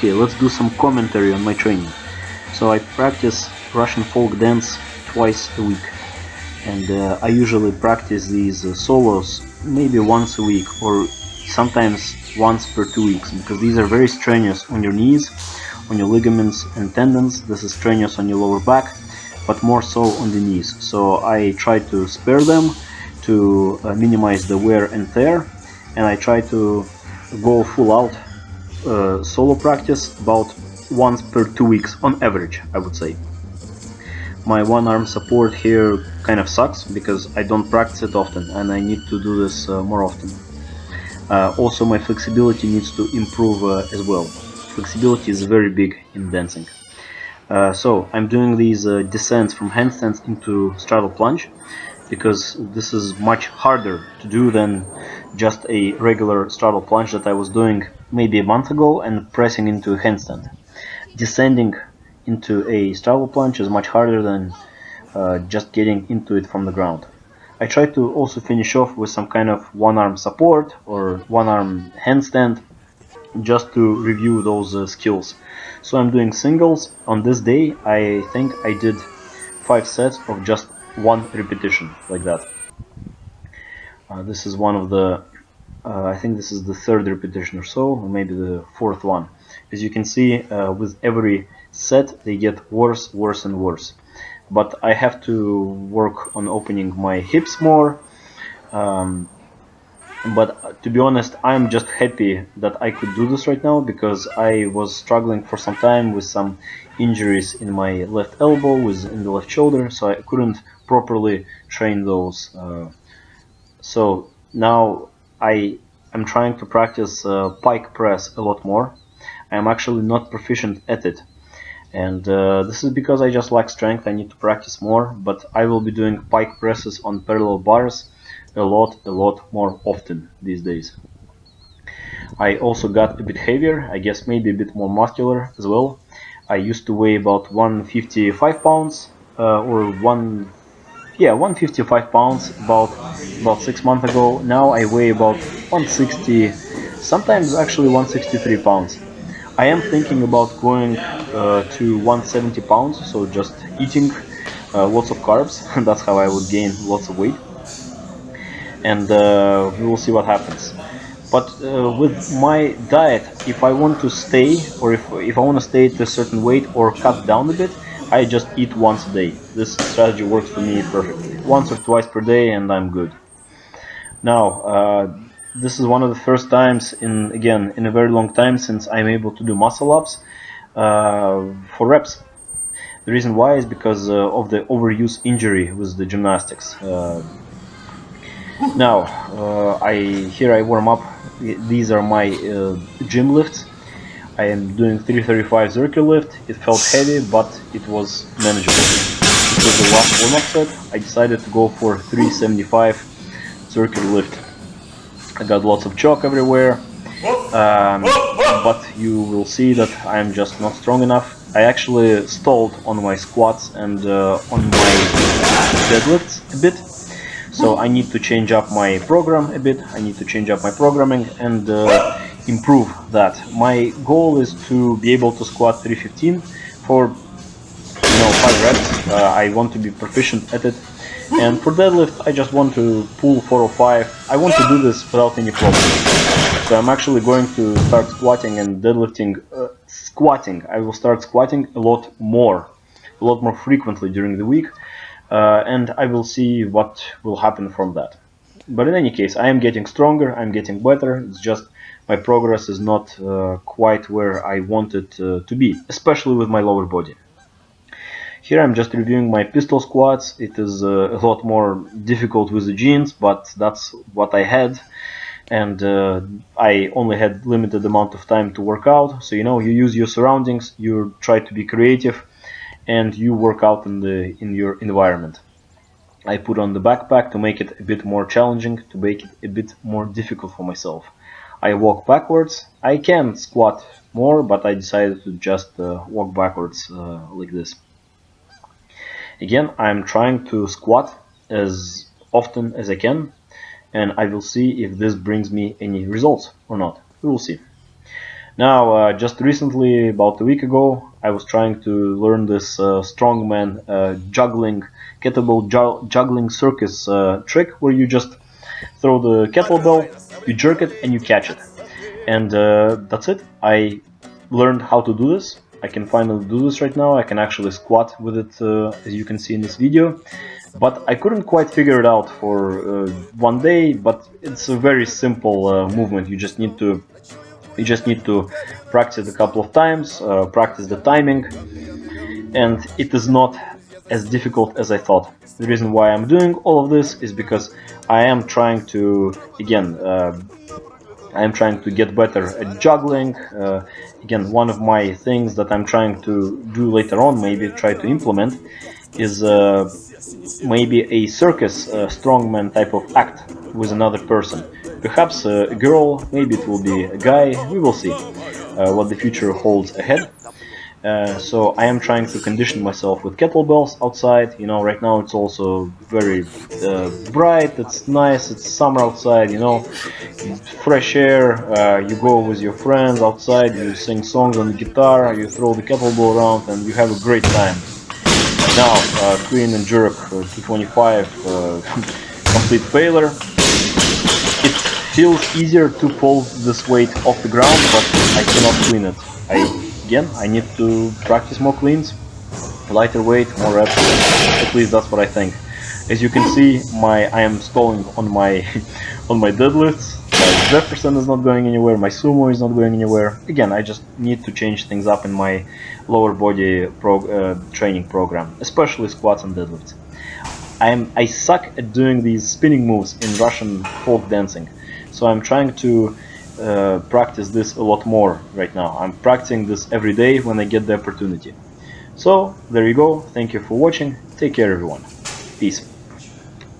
Okay, let's do some commentary on my training. So I practice Russian folk dance twice a week, and I usually practice these solos maybe once a week or sometimes once per 2 weeks, because these are very strenuous on your knees, on your ligaments and tendons. This is strenuous on your lower back, but more so on the knees. So I try to spare them to minimize the wear and tear, and I try to go full out solo practice about once per 2 weeks on average, I would say. My one arm support here kind of sucks because I don't practice it often and I need to do this more often. Also, my flexibility needs to improve as well. Flexibility is very big in dancing. So I'm doing these descents from handstands into straddle plunge, because this is much harder to do than just a regular straddle plunge that I was doing maybe a month ago and pressing into a handstand. Descending into a straddle plunge is much harder than just getting into it from the ground. I try to also finish off with some kind of one arm support or one arm handstand, just to review those skills. So I'm doing singles. On this day I think I did 5 sets of just 1 repetition, like that. This is one of the I think this is the 3rd repetition or so, or maybe the 4th one. As you can see, with every set they get worse, worse and worse. But I have to work on opening my hips more. But to be honest, I'm just happy that I could do this right now, because I was struggling for some time with some injuries in my left elbow, in the left shoulder, so I couldn't properly train those. So now I am trying to practice pike press a lot more. I am actually not proficient at it, and this is because I just lack strength. I need to practice more, but I will be doing pike presses on parallel bars a lot more often these days. I also got a bit heavier, I guess maybe a bit more muscular as well. I used to weigh about 155 pounds, or 155 pounds about 6 months ago. Now I weigh about 160, sometimes actually 163 pounds. I am thinking about going to 170 pounds, so just eating lots of carbs. That's how I would gain lots of weight, and we will see what happens. But with my diet, if I want to stay, or if I want to stay at a certain weight or cut down a bit, I just eat once a day. This strategy works for me perfectly. Once or twice per day and I'm good. Now, this is one of the first times in a very long time since I'm able to do muscle ups for reps. The reason why is because of the overuse injury with the gymnastics. Now, I warm up. These are my gym lifts. I am doing 335 circular lift. It felt heavy, but it was manageable. This was the last warm-up set. I decided to go for 375 circular lift. I got lots of chalk everywhere, but you will see that I'm just not strong enough. I actually stalled on my squats and on my deadlifts a bit. So I need to change up my program a bit. I need to change up my programming and improve that. My goal is to be able to squat 315 for 5 reps. I want to be proficient at it. And for deadlift, I just want to pull 405. I want to do this without any problem. So I'm actually going to start squatting and deadlifting. Squatting. I will start squatting a lot more frequently during the week. And I will see what will happen from that. But in any case, I am getting stronger, I'm getting better. It's just my progress is not quite where I want it to be, especially with my lower body. Here I'm just reviewing my pistol squats. It is a lot more difficult with the jeans, but that's what I had. And I only had limited amount of time to work out. So you use your surroundings, you try to be creative, and you work out in your environment. I put on the backpack to make it a bit more challenging, to make it a bit more difficult for myself. I walk backwards. I can squat more, but I decided to just walk backwards like this. Again, I'm trying to squat as often as I can, and I will see if this brings me any results or not. We will see. Now, just recently, about a week ago, I was trying to learn this strongman juggling, kettlebell juggling circus trick, where you just throw the kettlebell, you jerk it, and you catch it. And that's it. I learned how to do this. I can finally do this right now. I can actually squat with it, as you can see in this video. But I couldn't quite figure it out for one day. But it's a very simple movement. You just need to practice a couple of times, practice the timing, and it is not as difficult as I thought. The reason why I'm doing all of this is because I am trying to, again, I am trying to get better at juggling. Again, one of my things that I'm trying to do later on, maybe try to implement, is maybe a circus strongman type of act with another person. Perhaps a girl, maybe it will be a guy, we will see what the future holds ahead. So I am trying to condition myself with kettlebells outside. You know, right now it's also very bright, it's nice, it's summer outside, you know, fresh air, you go with your friends outside, you sing songs on the guitar, you throw the kettlebell around, and you have a great time. Now, clean and jerk 225, complete failure. It feels easier to pull this weight off the ground, but I cannot clean it. I need to practice more cleans, lighter weight, more reps. At least that's what I think. As you can see, I am stalling on my on my deadlifts. My Jefferson is not going anywhere. My sumo is not going anywhere. Again, I just need to change things up in my lower body training program, especially squats and deadlifts. I suck at doing these spinning moves in Russian folk dancing, so I'm trying to practice this a lot more right now. I'm practicing this every day when I get the opportunity. So there you go. Thank you for watching. Take care, everyone. Peace.